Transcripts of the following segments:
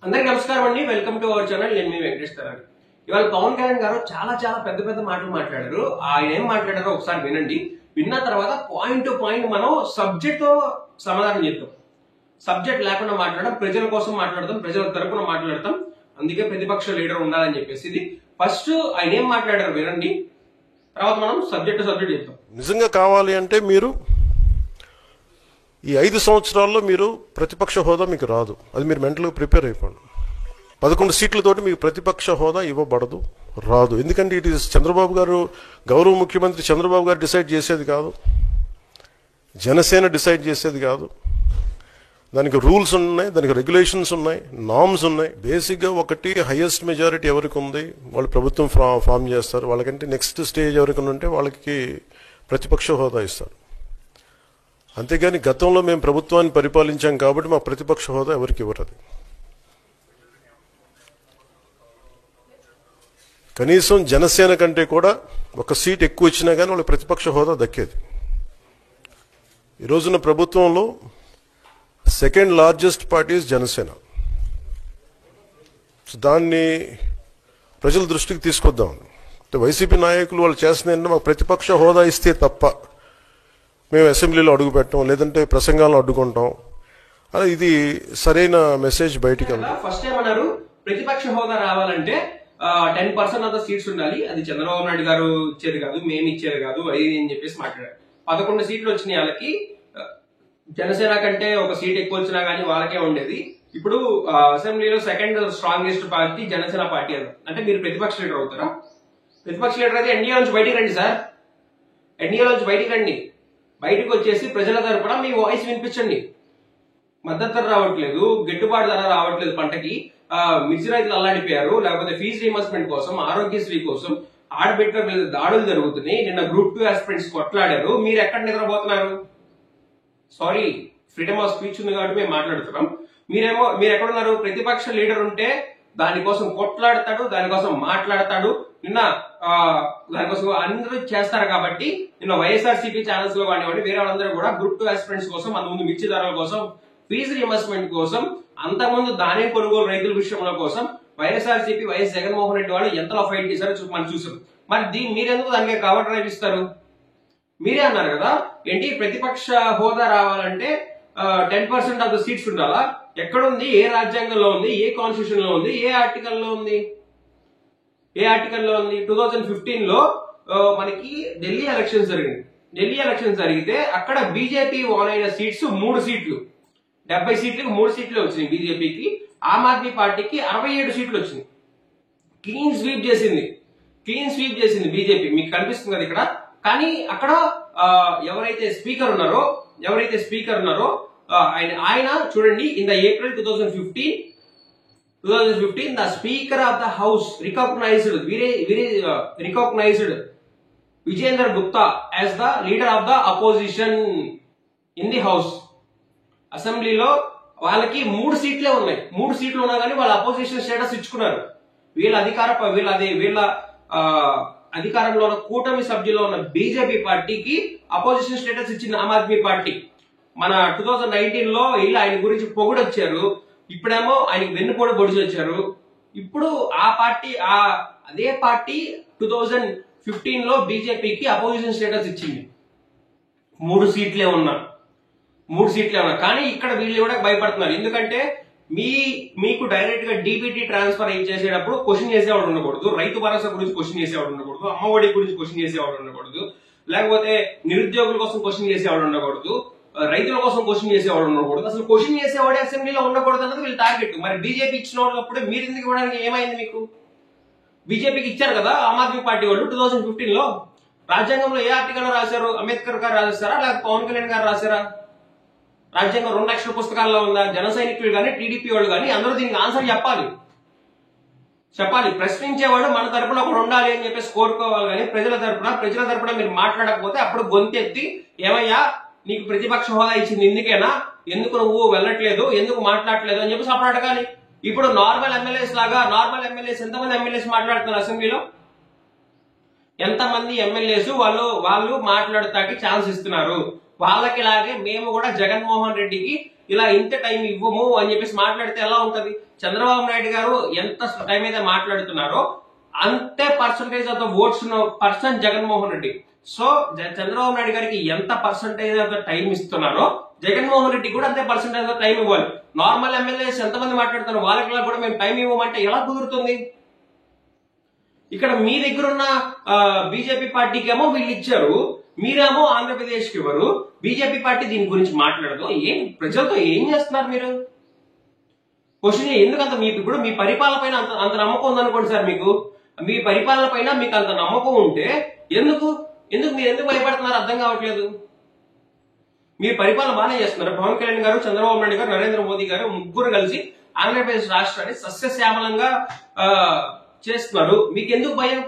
అందరికీ నమస్కారం అండి. Welcome to our channel. నేను మీ వెంకటేష్ తరాని. ఇవాళ పవన్ కళ్యాణ్ గారు చాలా పెద్ద మాటలు మాట్లాడారు. ఆయన ఏం మాట్లాడారో ఒకసారి వినండి. విన్న తర్వాత పాయింట్ టు పాయింట్ మనం సబ్జెక్ట్ తో సమాధానం చెప్తాం. సబ్జెక్ట్ లేకుండా మాట్లాడడం, ప్రజల కోసం మాట్లాడతాం, ప్రజల తరపున మాట్లాడతాం. అందుకే ప్రతిపక్ష లీడర్ ఉండాలని చెప్పేసి ఇది ఫస్ట్ ఆయన ఏం మాట్లాడారు వినండి. తర్వాత మనం సబ్జెక్ట్ చెప్తాం. నిజంగా కావాలి అంటే మీరు ఈ 5 సంవత్సరాల్లో మీరు ప్రతిపక్ష హోదా మీకు రాదు. అది మీరు మెంటల్గా ప్రిపేర్ అయిపోండి. 11 సీట్లతోటి మీకు ప్రతిపక్ష హోదా ఇవ్వబడదు, రాదు. ఎందుకంటే ఇట్ ఈస్ చంద్రబాబు గారు, గౌరవ ముఖ్యమంత్రి చంద్రబాబు గారు డిసైడ్ చేసేది కాదు, జనసేన డిసైడ్ చేసేది కాదు. దానికి రూల్స్ ఉన్నాయి, దానికి రెగ్యులేషన్స్ ఉన్నాయి, నామ్స్ ఉన్నాయి. బేసిక్గా ఒకటి హైయెస్ట్ మెజారిటీ ఎవరికి ఉంది వాళ్ళు ప్రభుత్వం ఫామ్ చేస్తారు. వాళ్ళకంటే నెక్స్ట్ స్టేజ్ ఎవరికి ఉంటే వాళ్ళకి ప్రతిపక్ష హోదా ఇస్తారు. అంతేగాని గతంలో మేము ప్రభుత్వాన్ని పరిపాలించాం కాబట్టి మా ప్రతిపక్ష హోదా ఎవరికి ఇవ్వరు. కనీసం జనసేన కంటే కూడా ఒక సీట్ ఎక్కువ ఇచ్చినా కానీ వాళ్ళకి ప్రతిపక్ష హోదా దక్కేది. ఈ రోజున ప్రభుత్వంలో సెకండ్ లార్జెస్ట్ పార్టీ జనసేన. దాన్ని ప్రజల దృష్టికి తీసుకొద్దాం. వైసీపీ నాయకులు వాళ్ళు చేస్తున్న ఏంటంటే మాకు ప్రతిపక్ష హోదా ఇస్తే తప్ప మేము అసెంబ్లీలో అడుగు పెట్టాం, లేదంటే ప్రసంగాలను అడ్డుకుంటాం. అలా ఇది సరైన మెసేజ్ బయటికి వెళ్తాం. ఫస్ట్ ఏమన్నారు, ప్రతిపక్ష హోదా రావాలంటే 10% ఆఫ్ ద సీట్స్ ఉండాలి. అది చంద్రబాబు నాయుడు గారు ఇచ్చేది కాదు, మేము ఇచ్చేది కాదు, అది అని చెప్పేసి మాట్లాడారు. 11 సీట్లు వచ్చినాయి వాళ్ళకి. జనసేన కంటే ఒక సీట్ ఎక్కువ వచ్చినా గానీ వాళ్ళకే ఉండేది. ఇప్పుడు అసెంబ్లీలో second strongest party Janasena party అంటే మీరు ప్రతిపక్ష లీడర్ అవుతారా? ప్రతిపక్ష లీడర్ అయితే ఎన్డీఏ నుంచి బయటికి రండి సార్. ఎన్డీఏ నుంచి బయటికి రండి. బయటకు వచ్చేసి ప్రజల తరపున మీ వాయిస్ వినిపించండి. మద్దతు ధర రావట్లేదు, గిట్టుబాటు ధర రావట్లేదు పంటకి, మిర్చి రైతులు అల్లాడిపోయారు, లేకపోతే ఫీజు రీయింబర్స్మెంట్ కోసం, ఆరోగ్యశ్రీ కోసం ఆడబిడ్డ మీద దాడులు జరుగుతున్నాయి. నిన్న గ్రూప్ 2 ఆస్పిరెంట్స్ కొట్లాడారు. మీరు ఎక్కడ నిద్రపోతున్నారు? సారీ, ఫ్రీడమ్ ఆఫ్ స్పీచ్ ఉంది కాబట్టి మేము మాట్లాడుతున్నాం. మీరు ఎక్కడున్నారు? ప్రతిపక్ష లీడర్ ఉంటే దానికోసం కొట్లాడతాడు, దానికోసం మాట్లాడతాడు. నిన్న దానికోసం అందరూ చేస్తారు కాబట్టి నిన్న వైఎస్ఆర్సీపీ ఛానల్స్ లో కానివ్వండి, వేరే వాళ్ళందరూ కూడా గ్రూప్ 2 ఆస్పిరెంట్స్ కోసం, అంతకుముందు మిర్చి ధరల కోసం, ఫీజు రియంబర్స్మెంట్ కోసం, అంతకుముందు ధాన్యం కొనుగోలు రైతుల విషయంలో కోసం వైఎస్ఆర్సీపీ, వైఎస్ జగన్మోహన్ రెడ్డి వాళ్ళు ఎంతలో ఫైట్ చేశారో మనం చూసాం. మరి మీరెందుకు దానికి కవర్ డ్రైవ్ ఇస్తారు? మీరే అన్నారు కదా ఏంటి, ప్రతిపక్ష హోదా రావాలంటే 10% ఆఫ్ ద సీట్స్ ఉండాలా? ఎక్కడుంది? ఏ రాజ్యాంగంలో ఉంది? ఏ కాన్స్టిట్యూషన్ లో ఉంది? ఏ ఆర్టికల్లో ఉంది? 2015 లో మనకి ఢిల్లీ ఎలక్షన్స్ జరిగింది. ఢిల్లీ ఎలక్షన్స్ జరిగితే అక్కడ బీజేపీ ఓన్ అయిన సీట్స్ 3 సీట్లు, 70 సీట్లకు 3 సీట్లు వచ్చినాయి బీజేపీకి. ఆమ్ ఆద్మీ పార్టీకి 67 సీట్లు వచ్చినాయి. క్లీన్ స్వీప్ చేసింది బీజేపీ. మీకు కనిపిస్తుంది కదా ఇక్కడ. కానీ అక్కడ ఎవరైతే స్పీకర్ ఉన్నారో ఆయన చూడండి, in the April 2015 the speaker of the house recognised Vijender Gupta as the leader of the opposition in the house. అసెంబ్లీలో వాళ్ళకి 3 సీట్లే ఉన్నాయి. 3 సీట్లు ఉన్నా కానీ వాళ్ళ అపోజిషన్ స్టేటస్ ఇచ్చుకున్నారు. వీళ్ళ అధికారంలో ఉన్న కూటమి సభ్యుల్లో ఉన్న బీజేపీ పార్టీకి అపోజిషన్ స్టేటస్ ఇచ్చింది ఆమ్ ఆద్మీ పార్టీ. మన 2019 లో వీళ్ళు ఆయన గురించి పొగిడొచ్చారు, ఇప్పుడేమో ఆయనకి వెన్నుపోటు పొడిచి వచ్చారు. ఇప్పుడు అదే పార్టీ 2015 లో బీజేపీకి అపోజిషన్ స్టేటస్ ఇచ్చింది. 3 సీట్లే ఉన్నా. కానీ ఇక్కడ వీళ్ళు కూడా భయపడుతున్నారు. ఎందుకంటే మీకు డైరెక్ట్ గా డీబీటీ ట్రాన్స్ఫర్ చేసేటప్పుడు క్వశ్చన్ చేసేవాడు ఉండకూడదు, రైతు భరోసా గురించి క్వశ్చన్ చేసేవాడు ఉండకూడదు, అమ్మఒడి గురించి క్వశ్చన్ చేసేవాడు ఉండకూడదు, లేకపోతే నిరుద్యోగుల కోసం క్వశ్చన్ చేసేవాడు ఉండకూడదు, రైతుల కోసం క్వశ్చన్ చేసేవాడు ఉండకూడదు. అసలు క్వశ్చన్ చేసేవాడే అసెంబ్లీలో ఉండకూడదు అన్నది వీళ్ళు టార్గెట్. మరి బీజేపీ ఇచ్చిన వాళ్ళప్పుడు మీరు ఎందుకు ఇవ్వడానికి ఏమైంది? మీకు బీజేపీకి ఇచ్చారు కదా ఆమ్ ఆద్మీ పార్టీ వాళ్ళు 2015 లో. రాజ్యాంగంలో ఏ ఆర్టికల్ రాశారు? అంబేద్కర్ గారు రాశారా, లేకపోతే పవన్ కళ్యాణ్ గారు రాశారా? రాజ్యాంగం 2 లక్షల పుస్తకాల్లో ఉందా? జన సైనికులు కానీ, టీడీపీ వాళ్ళు కానీ అందరూ దీనికి ఆన్సర్ చెప్పాలి. ప్రశ్నించేవాడు మన తరపున ఒకడు ఉండాలి అని చెప్పేసి కోరుకోవాలి. కానీ ప్రజల తరపున మీరు మాట్లాడకపోతే అప్పుడు గొంతెత్తి, ఏమయ్యా నీకు ప్రతిపక్ష హోదా ఇచ్చింది ఇందుకేనా, ఎందుకు నువ్వు వెళ్ళట్లేదు, ఎందుకు మాట్లాడట్లేదు అని చెప్పేసి అప్పుడు అడగాలి. ఇప్పుడు నార్మల్ ఎమ్మెల్యేస్ ఎంతమంది ఎమ్మెల్యేస్ మాట్లాడుతున్నారు అసెంబ్లీలో? ఎంతమంది ఎమ్మెల్యేస్ వాళ్ళు మాట్లాడటానికి ఛాన్స్ ఇస్తున్నారు? వాళ్ళకి ఇలాగే మేము కూడా జగన్మోహన్ రెడ్డికి ఇలా ఇంత టైం ఇవ్వము అని చెప్పేసి మాట్లాడితే ఎలా ఉంటది? చంద్రబాబు నాయుడు గారు ఎంత టైం అయితే మాట్లాడుతున్నారో అంతే పర్సంటేజ్ ఆఫ్ ద ఓట్స్ ఉన్న పర్సన్ జగన్మోహన్ రెడ్డి. సో చంద్రబాబు నాయుడు గారికి ఎంత పర్సంటేజ్ ఆఫ్ ద టైం ఇస్తున్నారో జగన్మోహన్ రెడ్డి కూడా అంతే పర్సంటేజ్ ఆఫ్ టైం ఇవ్వాలి. నార్మల్ ఎమ్మెల్యేస్ ఎంతమంది మాట్లాడుతున్నారు, వాళ్ళకి కూడా మేము టైం ఇవ్వమంటే ఎలా కుదురుతుంది? ఇక్కడ మీ దగ్గర ఉన్న బీజేపీ పార్టీకి ఏమో వీళ్ళు ఇచ్చారు, మీరేమో ఆంధ్రప్రదేశ్ కి ఇవ్వరు. బీజేపీ పార్టీ దీని గురించి మాట్లాడదు. ఏం ప్రజలతో ఏం చేస్తున్నారు మీరు? క్వశ్చన్ ఎందుకంత మీకు ఇప్పుడు మీ పరిపాలన పైన అంత నమ్మకం ఉందనుకోండి సార్, మీ పరిపాలన పైన మీకు అంత నమ్మకం ఉంటే మీరు ఎందుకు భయపడుతున్నారు అర్థం కావట్లేదు. మీ పరిపాలన బాగానే చేస్తున్నారు. పవన్ కళ్యాణ్ గారు, చంద్రబాబు నాయుడు గారు, నరేంద్ర మోదీ గారు ముగ్గురు కలిసి ఆంధ్రప్రదేశ్ రాష్ట్రాన్ని సస్యశ్యామలంగా చేస్తున్నారు. మీకెందుకు భయం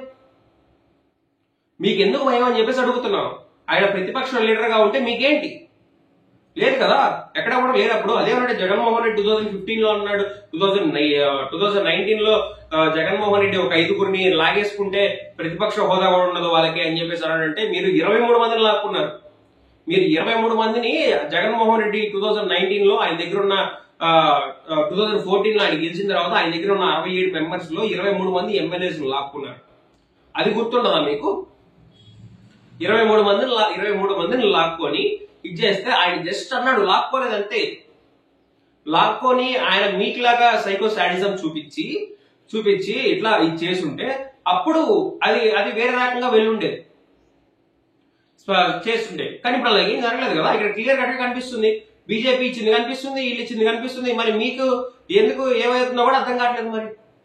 అని చెప్పేసి అడుగుతున్నాం. ఆయన ప్రతిపక్ష లీడర్ గా ఉంటే మీకేంటి? లేదు కదా, ఎక్కడ కూడా లేదు. అప్పుడు అదేమంటే జగన్మోహన్ రెడ్డి 2015 లో అన్నాడు, 2019 లో జగన్మోహన్ రెడ్డి ఒక 5గురిని లాగేసుకుంటే ప్రతిపక్ష హోదా కూడా ఉండదు వాళ్ళకి అని చెప్పేసి అన్నాడంటే మీరు 23 మందిని లాక్కున్నారు. మీరు 23 మందిని జగన్మోహన్ రెడ్డి 2019 లో ఆయన దగ్గర ఉన్న 2014 లో ఆయన గెలిచిన తర్వాత ఆయన దగ్గర ఉన్న 67 మెంబర్స్ లో 23 మంది ఎమ్మెల్యేస్ లాక్కున్నారు. అది గుర్తుండదా మీకు? 23 మందిని లాక్కొని ఇది చేస్తే ఆయన జస్ట్ అన్నాడు, లాక్కోలేదంతే. లాక్కొని ఆయన మీకులాగా సైకో సాడిజం చూపించి ఇట్లా ఇది చేసుంటే అప్పుడు అది వేరే రకంగా వెళ్ళుండేది, చేస్తుండే. కానీ ఇప్పుడు అలా ఏం జరగలేదు కదా. ఇక్కడ క్లియర్ కట్ కనిపిస్తుంది, బీజేపీ ఇచ్చింది కనిపిస్తుంది, వీళ్ళు ఇచ్చింది కనిపిస్తుంది. మరి మీకు ఎందుకు ఏమవుతుందో కూడా అర్థం కావట్లేదు.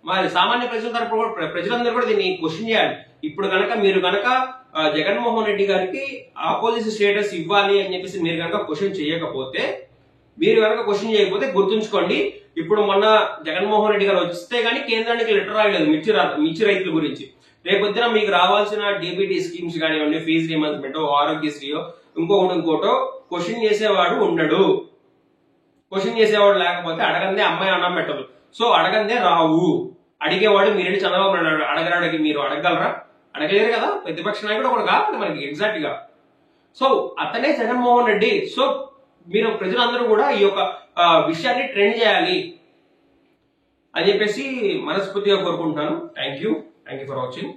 మరి సామాన్య ప్రజల తరపు కూడా ప్రజలందరూ కూడా దీన్ని క్వశ్చన్ చేయాలి. ఇప్పుడు మీరు కనుక జగన్మోహన్ రెడ్డి గారికి ఆపోజిట్ స్టేటస్ ఇవ్వాలి అని చెప్పేసి మీరు కనుక క్వశ్చన్ చేయకపోతే, గుర్తుంచుకోండి, ఇప్పుడు మొన్న జగన్మోహన్ రెడ్డి గారు వస్తే గానీ కేంద్రానికి లెటర్ రాయలేదు మిర్చి రైతుల గురించి. రేపొద్దున మీకు రావాల్సిన డీబీటీ స్కీమ్స్ కానివ్వండి, ఫీజు రీఎంబర్స్మెంట్, ఆరోగ్యశ్రీయో ఇంకోటో క్వశ్చన్ చేసేవాడు ఉండడు. క్వశ్చన్ చేసేవాడు లేకపోతే అడగందే అమ్మాయి అన్నం పెట్టదు. సో అడగందే రావు. అడిగేవాడు మీరేంటి చంద్రబాబు నాయుడు అడగడానికి మీరు అడగలరా? అడగలేరు కదా. ప్రతిపక్ష నాయకుడు కూడా కావాలి మనకి ఎగ్జాక్ట్ గా. సో అతనే జగన్మోహన్ రెడ్డి. సో మీరు ప్రజలందరూ కూడా ఈ యొక్క విషయాన్ని ట్రెండ్ చేయాలి అని చెప్పేసి మనస్ఫూర్తిగా కోరుకుంటున్నాను. Thank you for watching.